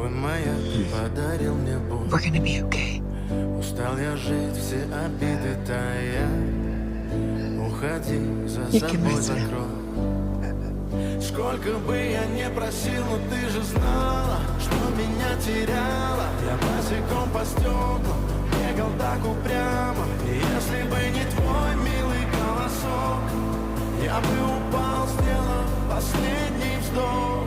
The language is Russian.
Твой маяк подарил мне боль. We're gonna be okay. Устал я жить, все обиды тая. Уходи, за Тільки собой ми це. закрой. Сколько бы я не просил, но ты же знала, что меня теряла. Я босиком по стеклам бегал так упрямо. И если бы не твой милый голосок, я бы упал, сделав последний вздох.